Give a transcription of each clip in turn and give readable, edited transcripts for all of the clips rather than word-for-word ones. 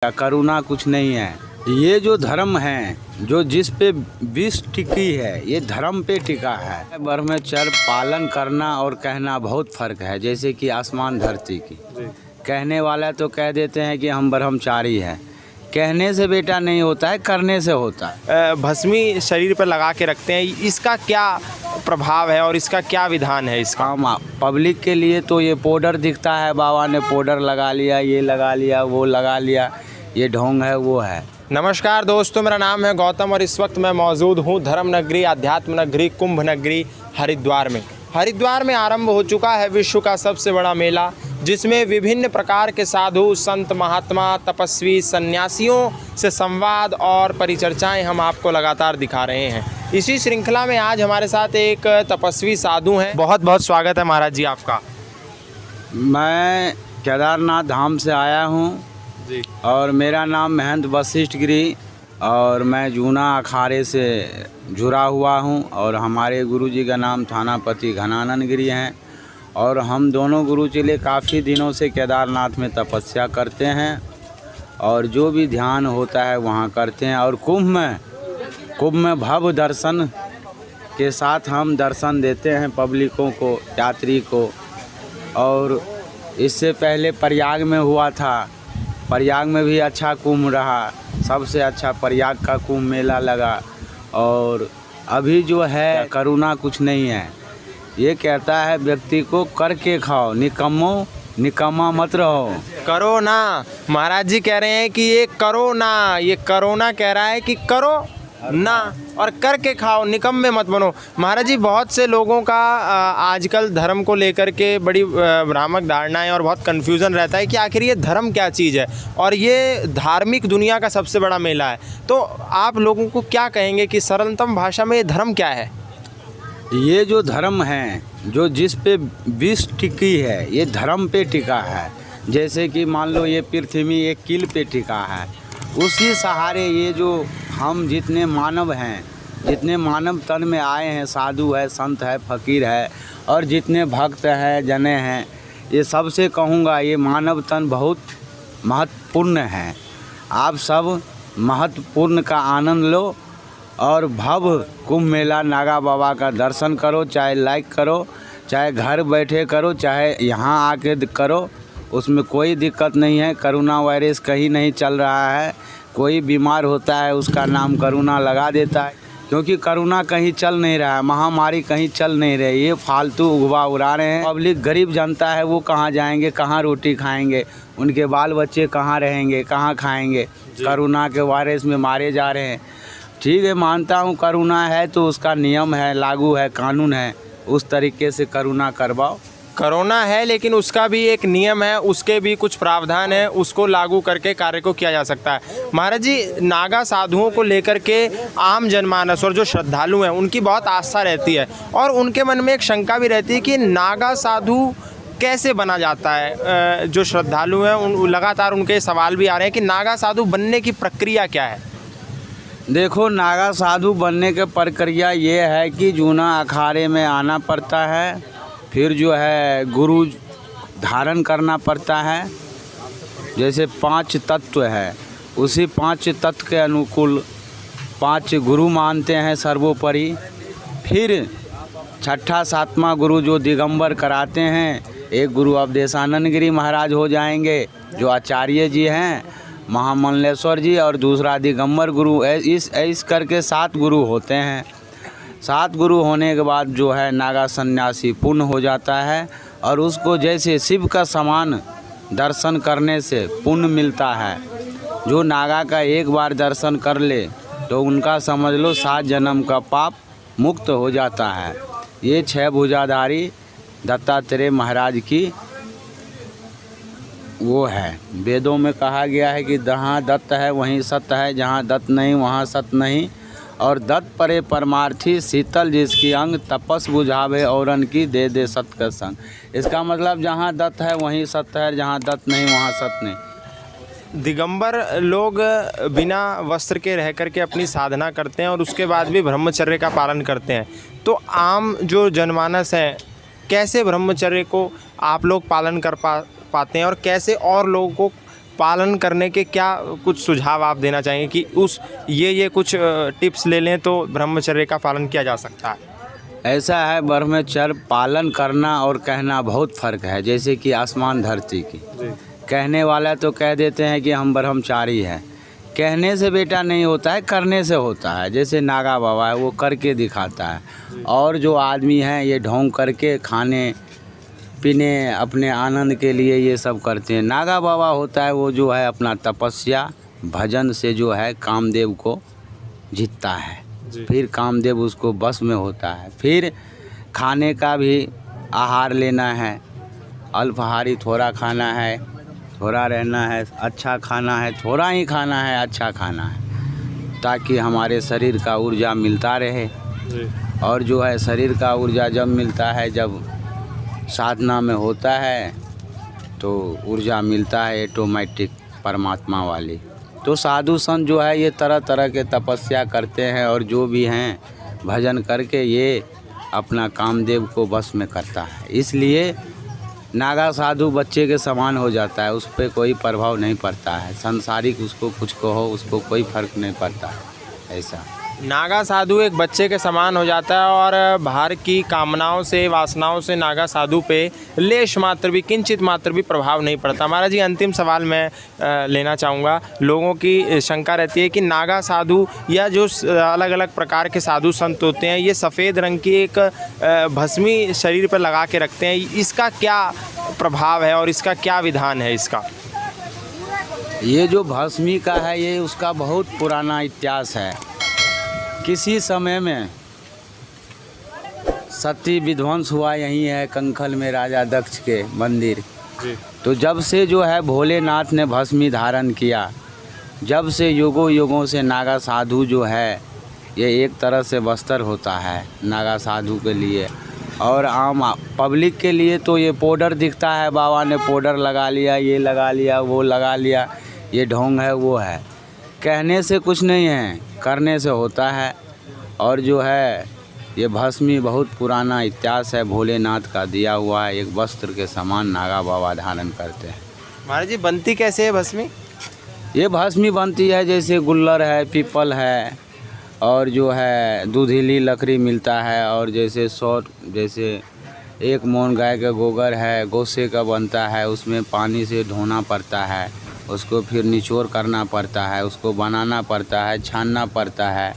करुणा कुछ नहीं है। ये जो धर्म है, जो जिस पे विष टिकी है, ये धर्म पे टिका है। ब्रह्मचर्य पालन करना और कहना बहुत फर्क है। जैसे कि आसमान धरती की, कहने वाला तो कह देते हैं कि हम ब्रह्मचारी हैं। कहने से बेटा नहीं होता है, करने से होता है। भस्मी शरीर पर लगा के रखते हैं, इसका क्या प्रभाव है और इसका क्या विधान है इसका? पब्लिक के लिए तो ये पाउडर दिखता है, बाबा ने पाउडर लगा लिया, ये लगा लिया, वो लगा लिया, ये ढोंग है, वो है। नमस्कार दोस्तों, मेरा नाम है गौतम और इस वक्त मैं मौजूद हूँ धर्म नगरी, आध्यात्म नगरी, कुंभ नगरी हरिद्वार में। हरिद्वार में आरंभ हो चुका है विश्व का सबसे बड़ा मेला, जिसमें विभिन्न प्रकार के साधु, संत, महात्मा, तपस्वी, सन्यासियों से संवाद और परिचर्चाएं हम आपको लगातार दिखा रहे हैं। इसी श्रृंखला में आज हमारे साथ एक तपस्वी साधु हैं। बहुत बहुत स्वागत है महाराज जी आपका। मैं केदारनाथ धाम से आया हूँ जी। और मेरा नाम महंत वशिष्ठ गिरी और मैं जूना अखाड़े से जुड़ा हुआ हूँ। और हमारे गुरुजी का नाम थानापति घनानंद गिरी हैं। और हम दोनों गुरु चेले काफ़ी दिनों से केदारनाथ में तपस्या करते हैं और जो भी ध्यान होता है वहाँ करते हैं। और कुंभ में भव्य दर्शन के साथ हम दर्शन देते हैं पब्लिकों को, यात्री को। और इससे पहले प्रयाग में हुआ था, प्रयाग में भी अच्छा कुंभ रहा, सबसे अच्छा प्रयाग का कुंभ मेला लगा। और अभी जो है करुणा कुछ नहीं है। ये कहता है व्यक्ति को करके खाओ, निकम्मा मत रहो। करो ना, महाराज जी कह रहे हैं कि ये करो ना, ये करोना कह रहा है कि करो ना और करके खाओ, निकम्मे मत बनो। महाराज जी, बहुत से लोगों का आजकल धर्म को लेकर के बड़ी भ्रामक धारणाएं और बहुत कन्फ्यूज़न रहता है कि आखिर ये धर्म क्या चीज़ है और ये धार्मिक दुनिया का सबसे बड़ा मेला है। तो आप लोगों को क्या कहेंगे कि सरलतम भाषा में ये धर्म क्या है? ये जो धर्म है, जो जिस पे विष टिकी है, ये धर्म पे टिका है। जैसे कि मान लो ये पृथ्वी एक कील पे टिका है, उसी सहारे ये जो हम जितने मानव हैं, जितने मानव तन में आए हैं, साधु है, संत है, फकीर है और जितने भक्त हैं, जने हैं, ये सबसे कहूँगा ये मानव तन बहुत महत्वपूर्ण है। आप सब महत्वपूर्ण का आनंद लो और भव्य कुंभ मेला नागा बाबा का दर्शन करो। चाहे लाइक करो, चाहे घर बैठे करो, चाहे यहाँ आके करो, उसमें कोई दिक्कत नहीं है। करोना वायरस कहीं नहीं चल रहा है। कोई बीमार होता है उसका नाम करुणा लगा देता है, क्योंकि करुणा कहीं चल नहीं रहा है, महामारी कहीं चल नहीं रही। ये फालतू उगवा उड़ा रहे हैं। पब्लिक गरीब जनता है, वो कहाँ जाएंगे, कहाँ रोटी खाएंगे, उनके बाल बच्चे कहाँ रहेंगे, कहाँ खाएंगे। करुणा के वायरस में मारे जा रहे हैं। ठीक है, मानता हूँ करुणा है तो उसका नियम है, लागू है, कानून है, उस तरीके से करुणा करवाओ। करोना है लेकिन उसका भी एक नियम है, उसके भी कुछ प्रावधान है, उसको लागू करके कार्य को किया जा सकता है। महाराज जी, नागा साधुओं को लेकर के आम जनमानस और जो श्रद्धालु हैं उनकी बहुत आस्था रहती है और उनके मन में एक शंका भी रहती है कि नागा साधु कैसे बना जाता है। जो श्रद्धालु हैं लगातार उनके सवाल भी आ रहे हैं कि नागा साधु बनने की प्रक्रिया क्या है? देखो, नागा साधु बनने की प्रक्रिया ये है कि जूना अखाड़े में आना पड़ता है, फिर जो है गुरु धारण करना पड़ता है। जैसे 5 तत्व है, उसी 5 तत्व के अनुकूल 5 गुरु मानते हैं सर्वोपरि। फिर 6ठा 7वां गुरु जो दिगंबर कराते हैं, एक गुरु अवधेशानंद गिरी महाराज हो जाएंगे जो आचार्य जी हैं, महामंडलेश्वर जी, और दूसरा दिगंबर गुरु। इस करके 7 गुरु होते हैं। 7 गुरु होने के बाद जो है नागा सन्यासी पूर्ण हो जाता है और उसको जैसे शिव का समान दर्शन करने से पुण्य मिलता है। जो नागा का एक बार दर्शन कर ले तो उनका समझ लो 7 जन्म का पाप मुक्त हो जाता है। ये 6 भुजाधारी दत्तात्रेय महाराज की वो है। वेदों में कहा गया है कि जहाँ दत्त है वहीं सत्य है, जहाँ दत्त नहीं वहाँ सत्य नहीं। और दत्त परे परमार्थी, शीतल जिसकी अंग, तपस बुझावे औरन की, दे सत्य का संग। इसका मतलब जहाँ दत्त है वहीं सत्य है, जहाँ दत्त नहीं वहाँ सत्य नहीं। दिगंबर लोग बिना वस्त्र के रह करके अपनी साधना करते हैं और उसके बाद भी ब्रह्मचर्य का पालन करते हैं। तो आम जो जनमानस है, कैसे ब्रह्मचर्य को आप लोग पालन कर पाते हैं और कैसे और लोगों को पालन करने के क्या कुछ सुझाव आप देना चाहेंगे कि ये कुछ टिप्स ले लें तो ब्रह्मचर्य का पालन किया जा सकता है? ऐसा है, ब्रह्मचर्य पालन करना और कहना बहुत फ़र्क है। जैसे कि आसमान धरती की। कहने वाला तो कह देते हैं कि हम ब्रह्मचारी हैं, कहने से बेटा नहीं होता है, करने से होता है। जैसे नागा बाबा है, वो करके दिखाता है। और जो आदमी हैं ये ढोंग करके खाने पीने अपने आनंद के लिए ये सब करते हैं। नागा बाबा होता है वो जो है अपना तपस्या भजन से जो है कामदेव को जीतता है, फिर कामदेव उसको बस में होता है। फिर खाने का भी आहार लेना है, अल्पाहारी थोड़ा खाना है, थोड़ा रहना है, अच्छा खाना है, थोड़ा ही खाना है, अच्छा खाना है, ताकि हमारे शरीर का ऊर्जा मिलता रहे। और जो है शरीर का ऊर्जा जब मिलता है, जब साधना में होता है तो ऊर्जा मिलता है ऑटोमेटिक परमात्मा वाली। तो साधु संत जो है ये तरह तरह के तपस्या करते हैं और जो भी हैं भजन करके ये अपना कामदेव को बस में करता है। इसलिए नागा साधु बच्चे के समान हो जाता है, उस पर कोई प्रभाव नहीं पड़ता है। सांसारिक उसको कुछ कहो, उसको कोई फर्क नहीं पड़ता है। ऐसा नागा साधु एक बच्चे के समान हो जाता है और बाहर की कामनाओं से वासनाओं से नागा साधु पे लेश मात्र भी किंचित मात्र भी प्रभाव नहीं पड़ता। महाराज जी, अंतिम सवाल मैं लेना चाहूँगा। लोगों की शंका रहती है कि नागा साधु या जो अलग अलग प्रकार के साधु संत होते हैं ये सफ़ेद रंग की एक भस्मी शरीर पर लगा के रखते हैं, इसका क्या प्रभाव है और इसका क्या विधान है इसका? ये जो भस्मी का है ये उसका बहुत पुराना इतिहास है। किसी समय में सती विध्वंस हुआ यही है कंखल में राजा दक्ष के मंदिर। तो जब से जो है भोलेनाथ ने भस्मी धारण किया, जब से युगों युगों से नागा साधु जो है ये एक तरह से वस्त्र होता है नागा साधु के लिए। और आम पब्लिक के लिए तो ये पाउडर दिखता है, बाबा ने पाउडर लगा लिया, ये लगा लिया, वो लगा लिया, ये ढोंग है, वो है। कहने से कुछ नहीं है, करने से होता है। और जो है ये भस्मी बहुत पुराना इतिहास है, भोलेनाथ का दिया हुआ है, एक वस्त्र के समान नागा बाबा धारण करते हैं। महाराज जी, बनती कैसे है भस्मी? ये भस्मी बनती है जैसे गुल्लर है, पीपल है, और जो है दूधीली लकड़ी मिलता है, और जैसे एक मोन गाय का गोबर है, गोसे का बनता है, उसमें पानी से धोना पड़ता है, उसको फिर निचोड़ करना पड़ता है, उसको बनाना पड़ता है, छानना पड़ता है,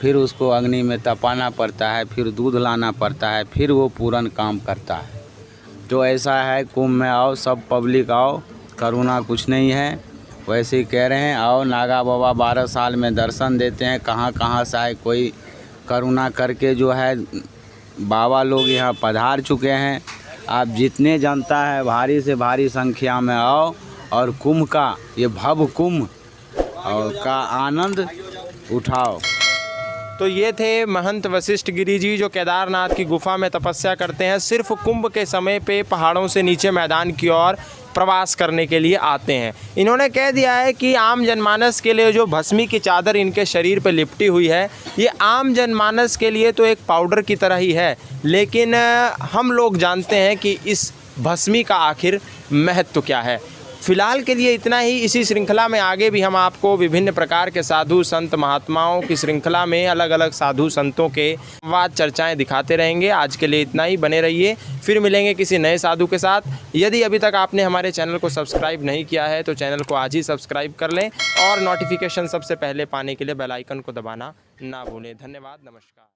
फिर उसको अग्नि में तपाना पड़ता है, फिर दूध लाना पड़ता है, फिर वो पूर्ण काम करता है। तो ऐसा है, कुंभ में आओ, सब पब्लिक आओ, करुणा कुछ नहीं है, वैसे ही कह रहे हैं। आओ, नागा बाबा 12 साल में दर्शन देते हैं, कहाँ कहाँ से आए कोई करुणा करके जो है बाबा लोग यहाँ पधार चुके हैं। आप जितने जनता है भारी से भारी संख्या में आओ और कुंभ का ये भव कुंभ और का आनंद उठाओ। तो ये थे महंत वशिष्ठ गिरी जी जो केदारनाथ की गुफा में तपस्या करते हैं। सिर्फ कुंभ के समय पे पहाड़ों से नीचे मैदान की ओर प्रवास करने के लिए आते हैं। इन्होंने कह दिया है कि आम जनमानस के लिए जो भस्मी की चादर इनके शरीर पर लिपटी हुई है ये आम जनमानस के लिए तो एक पाउडर की तरह ही है, लेकिन हम लोग जानते हैं कि इस भस्मी का आखिर महत्व क्या है। फ़िलहाल के लिए इतना ही। इसी श्रृंखला में आगे भी हम आपको विभिन्न प्रकार के साधु संत महात्माओं की श्रृंखला में अलग अलग साधु संतों के वाद चर्चाएं दिखाते रहेंगे। आज के लिए इतना ही, बने रहिए, फिर मिलेंगे किसी नए साधु के साथ। यदि अभी तक आपने हमारे चैनल को सब्सक्राइब नहीं किया है तो चैनल को आज ही सब्सक्राइब कर लें और नोटिफिकेशन सबसे पहले पाने के लिए बेल आइकन को दबाना ना भूलें। धन्यवाद, नमस्कार।